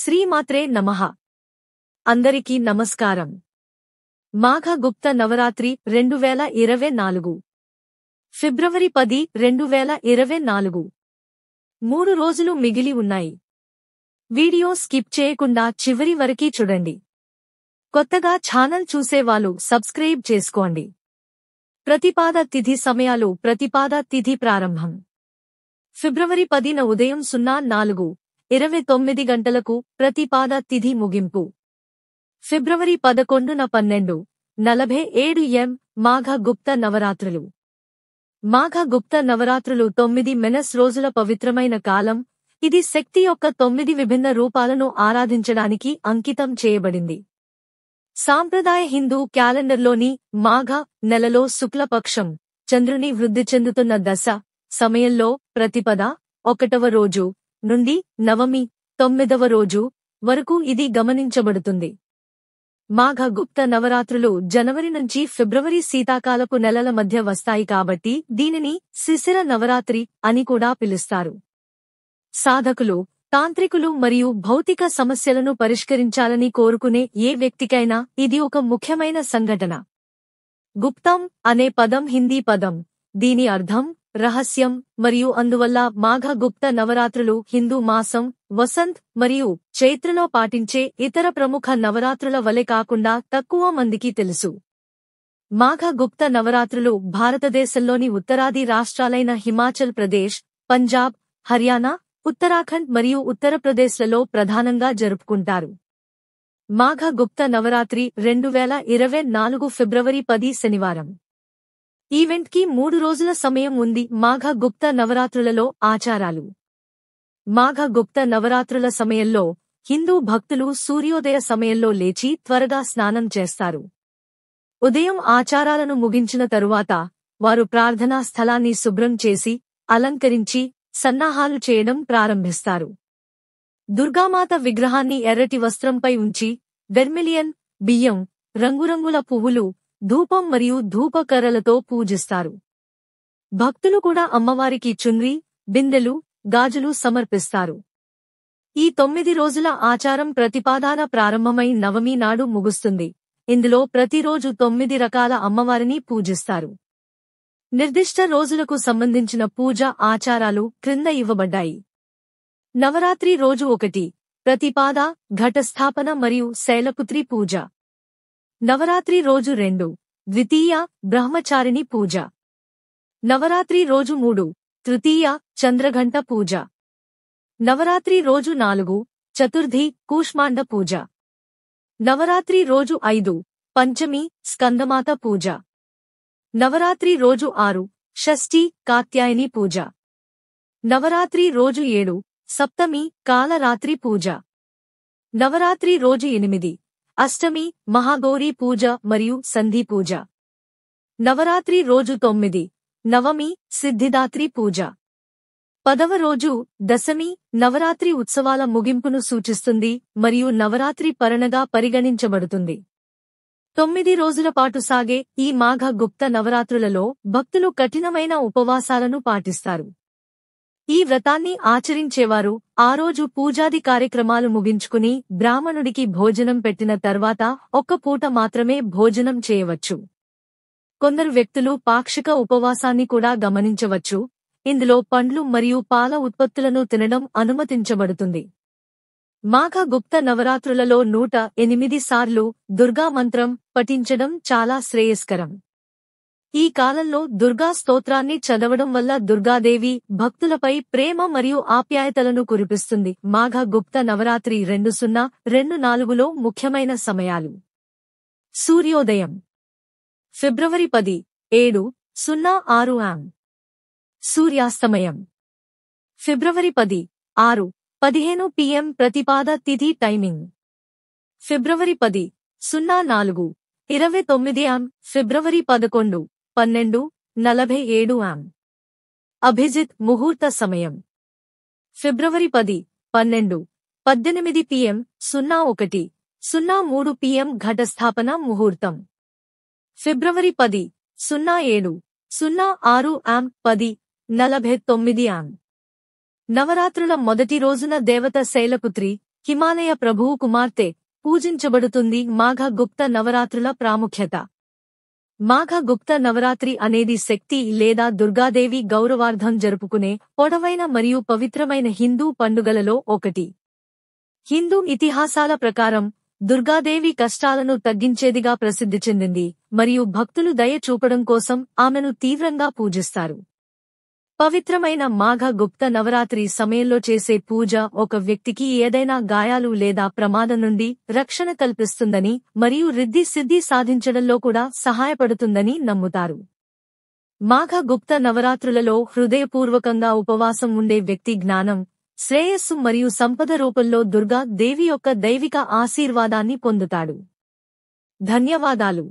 శ్రీమాత్రే నమః. అందరికీ నమస్కారం. మాఘ గుప్త నవరాత్రి 2024 ఫిబ్రవరి 10, 2024. 3 రోజులు మిగిలి ఉన్నాయి. వీడియో స్కిప్ చేయకుండా చివరి వరకీ చూడండి. కొత్తగా ఛానల్ చూసేవాళ్ళు సబ్స్క్రైబ్ చేసుకోండి. ప్రతిపాద తిథి సమయాలు. ప్రతిపాద తిథి ప్రారంభం ఫిబ్రవరి 10న ఉదయం 04:29 గంటలకు. ప్రతిపాద తిథి ముగింపు ఫిబ్రవరి 11న 12:47 am. మాఘ గుప్త నవరాత్రులు. మాఘ గుప్త నవరాత్రులు 9 రోజుల పవిత్రమైన కాలం. ఇది శక్తి యొక్క 9 విభిన్న రూపాలను ఆరాధించడానికి అంకితం చేయబడింది. సాంప్రదాయ హిందూ క్యాలెండర్లోని మాఘ నెలలో శుక్లపక్షం చంద్రుని వృద్ధి చెందుతున్న దశ సమయంలో ప్రతిపద 1వ రోజు నుండి నవమి 9వ రోజు వరకు ఇది గమనించబడుతుంది. మాఘ గుప్త నవరాత్రులు జనవరి నుంచి ఫిబ్రవరి శీతాకాలపు నెలల మధ్య వస్తాయి కాబట్టి దీనిని శిశిర నవరాత్రి అని కూడా పిలుస్తారు. సాధకులు, తాంత్రికులు మరియు భౌతిక సమస్యలను పరిష్కరించాలని కోరుకునే ఏ వ్యక్తికైనా ఇది ఒక ముఖ్యమైన సంఘటన. గుప్తం అనే పదం హిందీ పదం. దీని అర్థం రహస్యం మరియు అందువల్ల మాఘ గుప్త నవరాత్రులు హిందూ మాసం వసంత్ మరియు చైత్రలో పాటించే ఇతర ప్రముఖ నవరాత్రుల వలె కాకుండా తక్కువ మందికి తెలుసు. మాఘ గుప్త నవరాత్రులు భారతదేశంలోని ఉత్తరాది రాష్ట్రాలైన హిమాచల్ ప్రదేశ్, పంజాబ్, హర్యానా, ఉత్తరాఖండ్ మరియు ఉత్తరప్రదేశ్లలో ప్రధానంగా జరుపుకుంటారు. మాఘ గుప్త నవరాత్రి 2024 ఫిబ్రవరి 10 శనివారం. ఈవెంట్కి 3 రోజుల సమయం ఉంది. మాఘ గుప్త నవరాత్రులలో ఆచారాలు. మాఘ గుప్త నవరాత్రుల సమయంలో హిందూ భక్తులు సూర్యోదయ సమయంలో లేచి త్వరగా స్నానం చేస్తారు. ఉదయం ఆచారాలను ముగించిన తరువాత వారు ప్రార్థనా స్థలాన్ని శుభ్రం చేసి అలంకరించి సన్నాహాలు చేయడం ప్రారంభిస్తారు. దుర్గామాత విగ్రహాన్ని ఎర్రటి వస్త్రంపై ఉంచి వెర్మిలియన్, బియ్యం, రంగురంగుల పువ్వులు, ధూపం మరియు ధూపకర్రలతో పూజిస్తారు. భక్తులు కూడా అమ్మవారికి చున్రీ, బిందెలు, గాజులు సమర్పిస్తారు. ఈ 9 రోజుల ఆచారం ప్రతిపాదాన ప్రారంభమై నవమి నాడు ముగుస్తుంది. ఇందులో ప్రతిరోజు 9 రకాల అమ్మవారిని పూజిస్తారు. నిర్దిష్ట రోజులకు సంబంధించిన పూజ ఆచారాలు క్రింద ఇవ్వబడ్డాయి. నవరాత్రి రోజు 1 ప్రతిపాద, ఘటస్థాపన మరియు శైలపుత్రి పూజ. నవరాత్రి రోజు 2 ద్వితీయ, బ్రహ్మచారిణి పూజ. నవరాత్రి రోజు 3 తృతీయ, చంద్రఘంట పూజ. నవరాత్రి రోజు 4 చతుర్థి, కూష్మాండ పూజ. నవరాత్రి రోజు 5 పంచమి, స్కందమాత పూజ. నవరాత్రి రోజు 6 షష్ఠి, కాత్యాయని పూజ. నవరాత్రి రోజు 7 సప్తమి, కాలరాత్రి పూజ. నవరాత్రి రోజు 8 అష్టమి, మహాగౌరీ పూజ మరియు సంధి పూజ. నవరాత్రి రోజు 9 నవమి, సిద్ధిదాత్రి పూజ. 10వ రోజు దశమి నవరాత్రి ఉత్సవాల ముగింపును సూచిస్తుంది మరియు నవరాత్రి పరణగా పరిగణించబడుతుంది. 9 రోజుల పాటు సాగే ఈ మాఘ గుప్త నవరాత్రులలో భక్తులు కఠినమైన ఉపవాసాలను పాటిస్తారు. ఈ వ్రతాన్ని ఆచరించేవారు ఆ రోజు పూజాది కార్యక్రమాలు ముగించుకుని బ్రాహ్మణుడికి భోజనం పెట్టిన తర్వాత 1 పూట మాత్రమే భోజనం చేయవచ్చు. కొందరు వ్యక్తులు పాక్షిక ఉపవాసాన్ని కూడా గమనించవచ్చు. ఇందులో పండ్లు మరియు పాల ఉత్పత్తులను తినడం అనుమతించబడుతుంది. మాఘ గుప్త నవరాత్రులలో 108 సార్లు దుర్గా మంత్రం పఠించడం చాలా శ్రేయస్కరం. ఈ కాలంలో దుర్గా స్తోత్రాన్ని చదవడం వల్ల దుర్గాదేవి భక్తులపై ప్రేమ మరియు ఆప్యాయతలను కురిపిస్తుంది. మాఘ గుప్త నవరాత్రి 2024లో ముఖ్యమైన సమయాలు. సూర్యోదయం ఫిబ్రవరి 10, 7:06 am. సూర్యాస్తమయం ఫిబ్రవరి 10, 6:15 pm. ప్రతిపాద తిథి టైమింగ్ ఫిబ్రవరి 10, 04:29 am. ఫిబ్రవరి 11, 12:47 am. అభిజిత్ ముహూర్త సమయం ఫిబ్రవరి 10, 12:18 pm. 01:03 pm. ఘటస్థాపన ముహూర్తం ఫిబ్రవరి 10, 07:06 am. 10:49 am. నవరాత్రుల మొదటి రోజున దేవత శైలపుత్రి హిమాలయ ప్రభువు కుమార్తె పూజించబడుతుంది. మాఘ గుప్త నవరాత్రుల ప్రాముఖ్యత. మాఘ గుప్త నవరాత్రి అనేది శక్తి లేదా దుర్గాదేవి గౌరవార్థం జరుపుకునే పొడవైన మరియు పవిత్రమైన హిందూ పండుగలలో ఒకటి. హిందూ ఇతిహాసాల ప్రకారం దుర్గాదేవి కష్టాలను తగ్గించేదిగా ప్రసిద్ధి చెందింది మరియు భక్తులు దయ చూపడం కోసం ఆమెను తీవ్రంగా పూజిస్తారు. పవిత్రమైన మాఘ గుప్త నవరాత్రి సమయంలో చేసే పూజ ఒక వ్యక్తికి ఏదైనా గాయాలు లేదా ప్రమాదం నుండి రక్షణ కల్పిస్తుందని మరియు రిద్ధి సిద్ధి సాధించడంలో కూడా సహాయపడుతుందని నమ్ముతారు. మాఘ గుప్త నవరాత్రులలో హృదయపూర్వకంగా ఉపవాసం ఉండే వ్యక్తి జ్ఞానం, శ్రేయస్సు మరియు సంపద రూపంలో దుర్గా దేవి యొక్క దైవిక ఆశీర్వాదాన్ని పొందుతాడు. ధన్యవాదాలు.